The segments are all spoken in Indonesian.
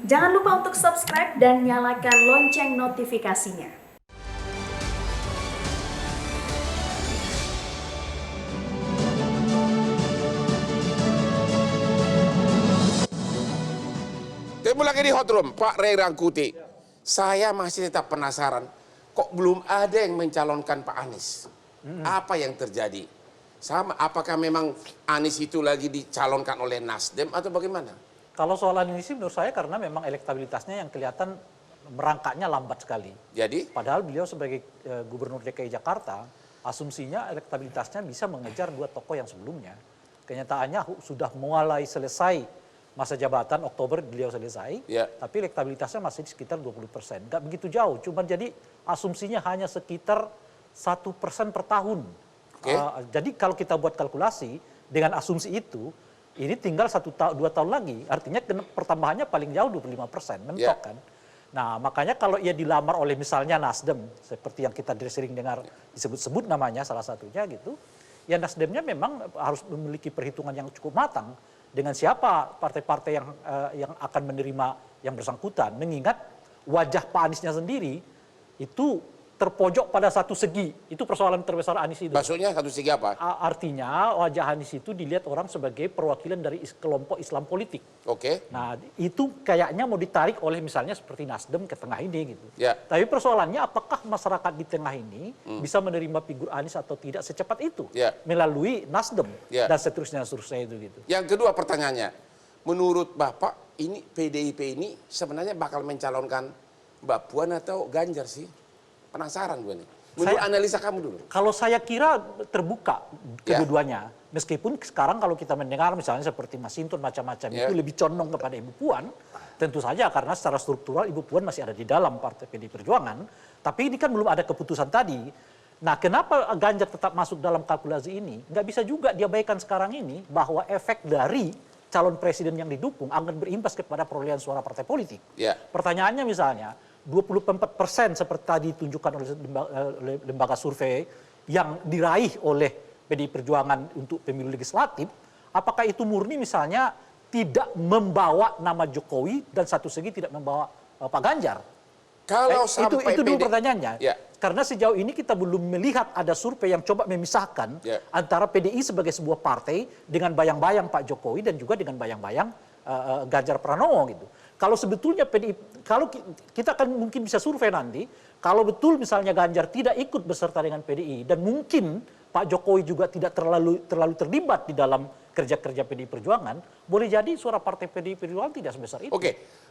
Jangan lupa untuk subscribe dan nyalakan lonceng notifikasinya. Temu lagi di Hot Room, Pak Ray Rangkuti. Saya masih tetap penasaran, kok belum ada yang mencalonkan Pak Anies? Apa yang terjadi? Sama, apakah memang Anies itu lagi dicalonkan oleh Nasdem atau bagaimana? Kalau soal Anies menurut saya karena memang elektabilitasnya yang kelihatan merangkaknya lambat sekali. Jadi? Padahal beliau sebagai Gubernur DKI Jakarta, asumsinya elektabilitasnya bisa mengejar dua tokoh yang sebelumnya. Kenyataannya sudah mulai selesai masa jabatan, Oktober beliau selesai, tapi elektabilitasnya masih di sekitar 20%. Nggak begitu jauh, cuma jadi asumsinya hanya sekitar 1% per tahun. Jadi kalau kita buat kalkulasi dengan asumsi itu, ini tinggal 2 tahun lagi, artinya pertambahannya paling jauh 25%, mentok kan. Nah makanya kalau ia dilamar oleh misalnya Nasdem, seperti yang kita sering dengar disebut-sebut namanya salah satunya gitu, ya Nasdemnya memang harus memiliki perhitungan yang cukup matang dengan siapa partai-partai yang akan menerima yang bersangkutan, mengingat wajah Pak Aniesnya sendiri itu terpojok pada satu segi. Itu persoalan terbesar Anies itu. Maksudnya satu segi apa? Artinya wajah Anies itu dilihat orang sebagai perwakilan dari kelompok Islam politik. Nah itu kayaknya mau ditarik oleh misalnya seperti Nasdem ke tengah ini gitu. Tapi persoalannya apakah masyarakat di tengah ini bisa menerima figur Anies atau tidak secepat itu melalui Nasdem dan seterusnya itu gitu. Yang kedua pertanyaannya, menurut Bapak ini PDIP ini sebenarnya bakal mencalonkan Mbak Puan atau Ganjar sih? Penasaran gue nih. Menurut analisa kamu dulu. Kalau saya kira terbuka kedua-duanya. Meskipun sekarang kalau kita mendengar misalnya seperti Mas Hinton macam-macam itu lebih condong kepada Ibu Puan. Tentu saja karena secara struktural Ibu Puan masih ada di dalam Partai PDI Perjuangan. Tapi ini kan belum ada keputusan tadi. Nah kenapa Ganjar tetap masuk dalam kalkulasi ini? Nggak bisa juga diabaikan sekarang ini bahwa efek dari calon presiden yang didukung akan berimbas kepada perolehan suara partai politik. Pertanyaannya misalnya, 24% seperti tadi ditunjukkan oleh lembaga survei yang diraih oleh PDI Perjuangan untuk pemilu legislatif, apakah itu murni misalnya tidak membawa nama Jokowi dan satu segi tidak membawa Pak Ganjar? Kalau sampai itu dulu pertanyaannya. Karena sejauh ini kita belum melihat ada survei yang coba memisahkan antara PDI sebagai sebuah partai dengan bayang-bayang Pak Jokowi dan juga dengan bayang-bayang Ganjar Pranowo gitu. Kalau sebetulnya PDI, kalau kita akan mungkin bisa survei nanti, kalau betul misalnya Ganjar tidak ikut beserta dengan PDI dan mungkin Pak Jokowi juga tidak terlalu terlibat di dalam kerja-kerja PDI Perjuangan, boleh jadi suara partai PDI Perjuangan tidak sebesar itu.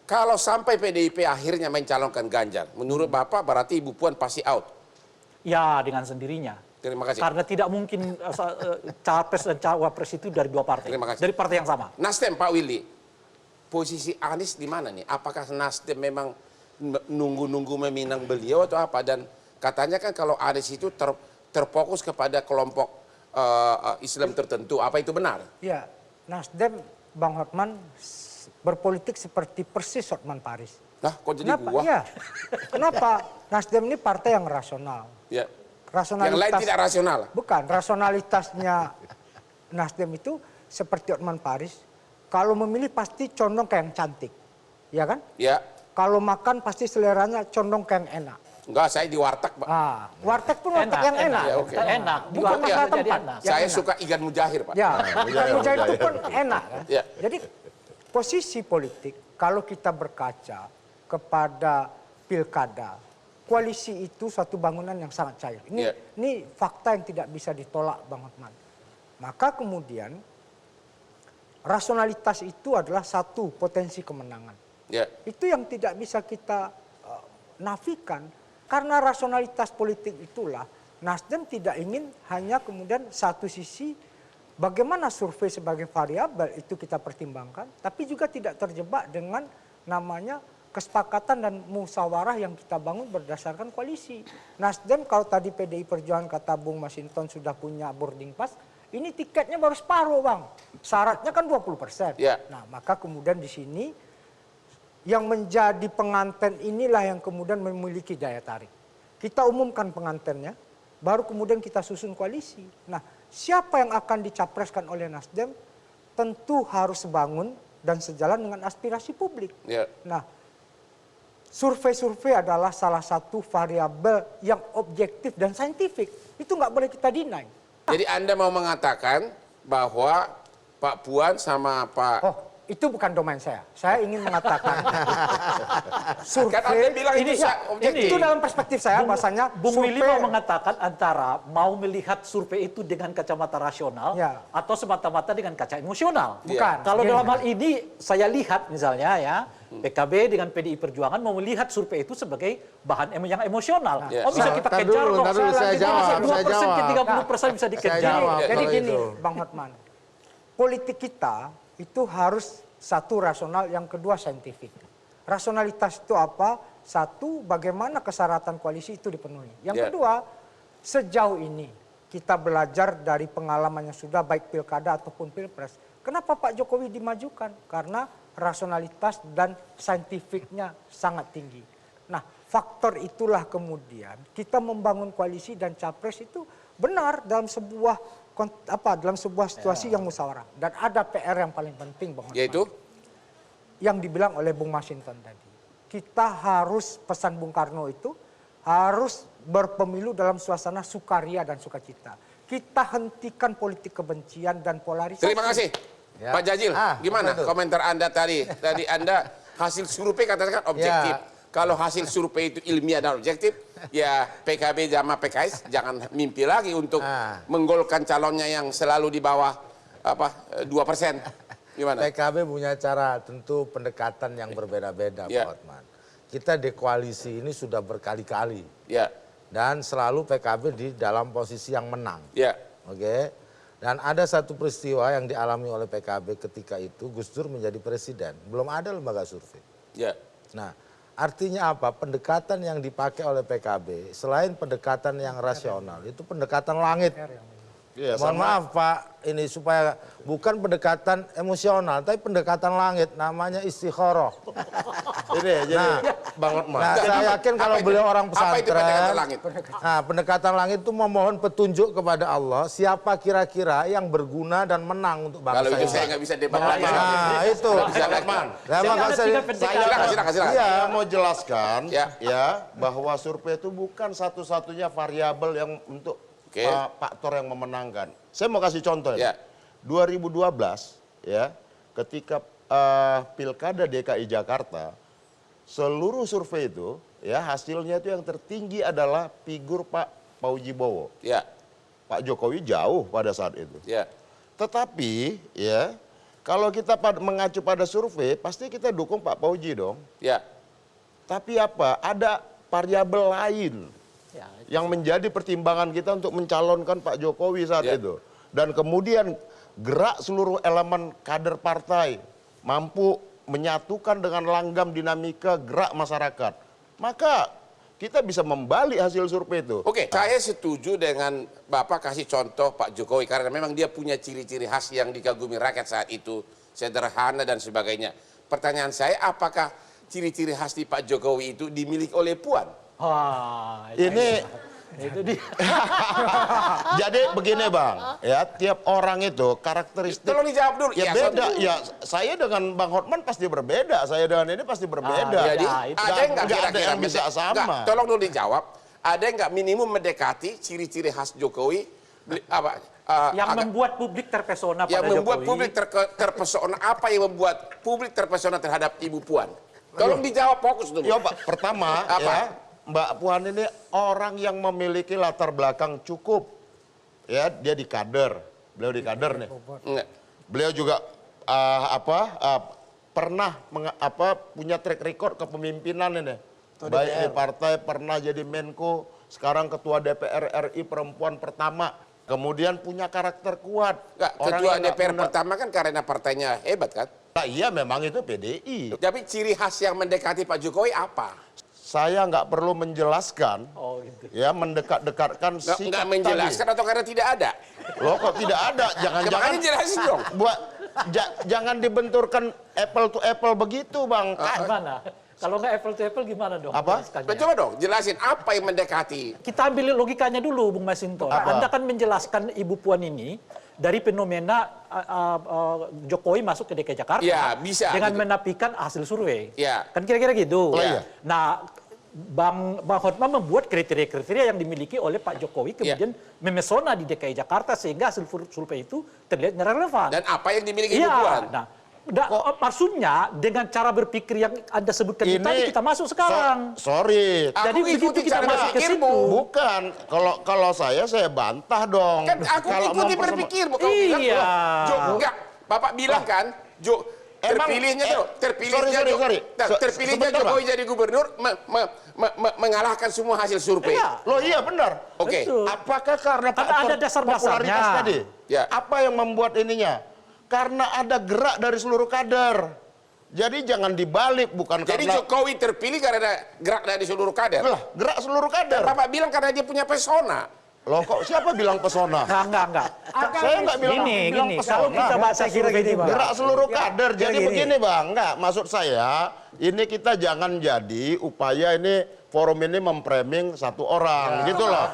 Kalau sampai PDIP akhirnya mencalonkan Ganjar, menurut Bapak berarti Ibu Puan pasti out? Ya, dengan sendirinya. Terima kasih. Karena tidak mungkin capres dan cawapres itu dari dua partai, dari partai yang sama. Nasdem, Pak Willy, posisi Anies di mana nih? Apakah Nasdem memang nunggu-nunggu meminang beliau atau apa? Dan katanya kan kalau Anies itu terfokus kepada kelompok Islam tertentu, apa itu benar? Ya, Nasdem, Bang Hotman, berpolitik seperti persis Hotman Paris. Nah, kok jadi gua? Iya. Kenapa? Nasdem ini partai yang rasional. Yang lain tidak rasional? Bukan, rasionalitasnya Nasdem itu seperti Hotman Paris. Kalau memilih pasti condong ke yang cantik, ya kan? Kalau makan pasti seleranya condong ke yang enak. Enggak, saya di warteg, Pak. Warteg pun warteg yang enak. Enak. Bukan masalah tempat. Saya suka ikan mujahir, Pak. Ikan mujahir itu pun enak. Kan? Jadi posisi politik, kalau kita berkaca kepada pilkada, koalisi itu suatu bangunan yang sangat cair. Ini fakta yang tidak bisa ditolak, Bang Hotman. Maka kemudian rasionalitas itu adalah satu potensi kemenangan. Itu yang tidak bisa kita nafikan. Karena rasionalitas politik itulah Nasdem tidak ingin hanya kemudian satu sisi bagaimana survei sebagai variabel itu kita pertimbangkan. Tapi juga tidak terjebak dengan namanya kesepakatan dan musyawarah yang kita bangun berdasarkan koalisi. Nasdem kalau tadi PDI Perjuangan kata Bung Masinton sudah punya boarding pass, ini tiketnya baru separuh, Bang. Syaratnya kan 20%. Nah, maka kemudian di sini yang menjadi pengantin inilah yang kemudian memiliki daya tarik. Kita umumkan pengantinnya, baru kemudian kita susun koalisi. Nah, siapa yang akan dicapreskan oleh Nasdem tentu harus bangun dan sejalan dengan aspirasi publik. Ya. Nah, survei-survei adalah salah satu variabel yang objektif dan saintifik. Itu nggak boleh kita deny. Jadi Anda mau mengatakan bahwa Pak Puan sama Pak... Oh, itu bukan domain saya. Saya ingin mengatakan Kan Anda bilang ini objektif. itu dalam perspektif saya bahasanya Bung Willy mau mengatakan antara mau melihat survei itu dengan kacamata rasional Ya. atau semata-mata dengan kaca emosional. Bukan. Kalau Gini. dalam hal ini saya lihat misalnya ya PKB dengan PDI Perjuangan mau melihat survei itu sebagai bahan yang emosional. Ya. Oh bisa kita Tar kejar dulu, kok. tar dulu, saya jawab, 2% ke 30% bisa dikejar. jawab. Jadi kalau gini, itu. Bang Hotman, politik kita itu harus satu rasional, yang kedua saintifik. Rasionalitas itu apa? Satu, bagaimana kesyaratan koalisi itu dipenuhi. Yang kedua, sejauh ini kita belajar dari pengalaman yang sudah baik pilkada ataupun pilpres. Kenapa Pak Jokowi dimajukan? Karena rasionalitas dan saintifiknya sangat tinggi. Nah, faktor itulah kemudian kita membangun koalisi dan capres itu benar dalam sebuah situasi yang musyawarah. Dan ada PR yang paling penting, Bang Hotman. Yaitu? Yang dibilang oleh Bung Masinton tadi. Kita harus, pesan Bung Karno itu, harus berpemilu dalam suasana sukaria dan sukacita. Kita hentikan politik kebencian dan polarisasi. Terima kasih. Ya. Pak Jazil, gimana apa itu? komentar Anda tadi? Tadi Anda hasil survei katakan objektif. Kalau hasil survei itu ilmiah dan objektif, ya PKB sama PKS jangan mimpi lagi untuk menggolkan calonnya yang selalu di bawah 2%. Gimana? PKB punya cara tentu pendekatan yang berbeda-beda, Ya. Pak Hotman. Kita di koalisi ini sudah berkali-kali. Ya, Dan selalu PKB di dalam posisi yang menang. ya, Oke. Dan ada satu peristiwa yang dialami oleh PKB ketika itu Gus Dur menjadi presiden. Belum ada lembaga survei. ya. Nah, artinya apa? Pendekatan yang dipakai oleh PKB selain pendekatan yang rasional itu pendekatan langit. Iya, Mohon maaf Pak, ini supaya bukan pendekatan emosional, tapi pendekatan langit, namanya istikharah. Ini jadi Bang Hotman. Nah, saya yakin kalau itu? beliau orang Apa itu pesantren, pendekatan langit? nah pendekatan langit itu memohon petunjuk kepada Allah, siapa kira-kira yang berguna dan menang untuk bangsa Kalau itu ini. saya nggak bisa debat lagi. Nah, itu. Bisa lagi. Hotman. Nah, maka Silakan. Saya mau jelaskan Ya. bahwa survei itu bukan satu-satunya variabel yang untuk Oke. faktor yang memenangkan. Saya mau kasih contoh Ya. 2012 ya, ketika Pilkada DKI Jakarta, seluruh survei itu ya hasilnya itu yang tertinggi adalah figur Pak Fauji Bowo. Ya, Pak Jokowi jauh pada saat itu. ya. Tetapi ya kalau kita mengacu pada survei pasti kita dukung Pak Fauji dong. Ya, Tapi apa? Ada variabel lain Ya, yang menjadi pertimbangan kita untuk mencalonkan Pak Jokowi saat Ya. itu. Dan kemudian gerak seluruh elemen kader partai mampu menyatukan dengan langgam dinamika gerak masyarakat. Maka kita bisa membalik hasil survei itu. Oke, saya setuju dengan Bapak kasih contoh Pak Jokowi karena memang dia punya ciri-ciri khas yang dikagumi rakyat saat itu, sederhana dan sebagainya. Pertanyaan saya, apakah ciri-ciri khas di Pak Jokowi itu dimiliki oleh Puan? wah, Ini itu dia. jadi begini Bang, ya tiap orang itu karakteristik Tolong dijawab dulu. ya beda. Ya saya dengan Bang Hotman pasti berbeda, saya dengan ini pasti berbeda. Jadi Ya, itu ada nggak- nggak nggak ada kira-kira yang bisa sama. Nggak, tolong dulu dijawab. Ada nggak minimum mendekati ciri-ciri khas Jokowi Yang agak- membuat publik terpesona pada yang membuat Jokowi. publik terpesona, apa yang membuat publik terpesona terhadap Ibu Puan? Tolong dijawab fokus dulu. Ya Pak, pertama Apa? ya Mbak Puan ini orang yang memiliki latar belakang cukup. Ya, dia di kader. Beliau di kader nih. Nggak. Beliau juga pernah punya track record kepemimpinan ini. Baik di partai, pernah jadi Menko, sekarang ketua DPR RI perempuan pertama. Kemudian punya karakter kuat. Nggak, Orang ketua yang nggak DPR mudah- pertama kan karena partainya hebat kan? Nah, iya memang itu PDI. Tapi ciri khas yang mendekati Pak Jokowi apa? Saya nggak perlu menjelaskan, Oh gitu. ya mendekat-dekatkan Nggak sikap menjelaskan atau karena tidak ada? tadi. Loh kok tidak ada? Ya, Jangan-jangan makanya jelasin dong. jangan dibenturkan apple to apple begitu, Bang. Gimana? Kalau nggak apple to apple gimana dong? Apa? jelaskannya? Coba dong, jelasin apa yang mendekati. Kita ambil logikanya dulu, Bung Masinton. Apa? Anda kan menjelaskan Ibu Puan ini dari fenomena Jokowi masuk ke DKI Jakarta Ya, bisa, dengan gitu. menafikan hasil survei. Ya. Kan kira-kira gitu. Oh, iya. Nah, Bang Hotman membuat kriteria-kriteria yang dimiliki oleh Pak Jokowi kemudian memesona di DKI Jakarta sehingga hasil survei itu terlihat relevan. Dan apa yang dimiliki Ibu Iya. Puan? Nah, maksudnya dengan cara berpikir yang Anda sebutkan itu tadi kita masuk sekarang. Sorry. Jadi Aku begitu ikuti kita cara masuk ke berpikirmu. situ. Bukan, kalau saya bantah dong. Kan aku Kalau ikuti mempersema- berpikirmu. Kau bilang, Iya. Jo, enggak. Bapak bilang kan, Jo, Emang- terpilihnya tuh, sorry. terpilihnya Sebentar, Jokowi Pak. jadi gubernur mengalahkan semua hasil survei. Iya. Loh iya benar. Oke. Betul. Apakah karena Ada dasar-dasarnya. popularitas tadi? Ya. Apa yang membuat ininya? Karena ada gerak dari seluruh kader. Jadi jangan dibalik, bukan Jadi karena... Jokowi terpilih karena ada gerak dari seluruh kader. Lah, gerak seluruh kader. Bapak bilang karena dia punya pesona. Loh kok siapa bilang pesona? Enggak. Saya nggak bilang Gini, pesona. kalau kita baca Saya kira survei gini, juga. Bang. Gerak seluruh kader. Jadi gini. begini Bang, enggak maksud saya ini kita jangan jadi upaya ini forum ini memframing satu orang gitu loh.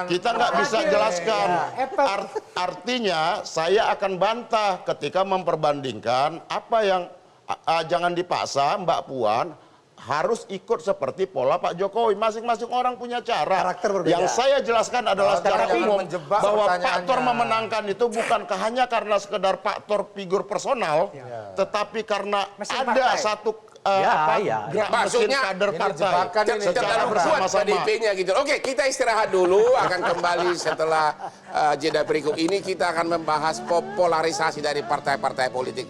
Kita nggak bisa jelaskan. Artinya saya akan bantah ketika memperbandingkan apa yang jangan dipaksa Mbak Puan harus ikut seperti pola Pak Jokowi. Masing-masing orang punya cara. Karakter berbeda. Yang saya jelaskan adalah secara jangan umum menjebak bahwa pertanyaannya. faktor memenangkan itu bukan hanya karena sekedar faktor figur personal, tetapi karena Mesin ada partai. satu Iya. gerak mesin Maksudnya, kader ini partai jebakan ini, secara Terlalu kuat bersama-sama. PDIP-nya gitu. Oke, kita istirahat dulu. Akan kembali setelah jeda berikut ini. Kita akan membahas polarisasi dari partai-partai politik.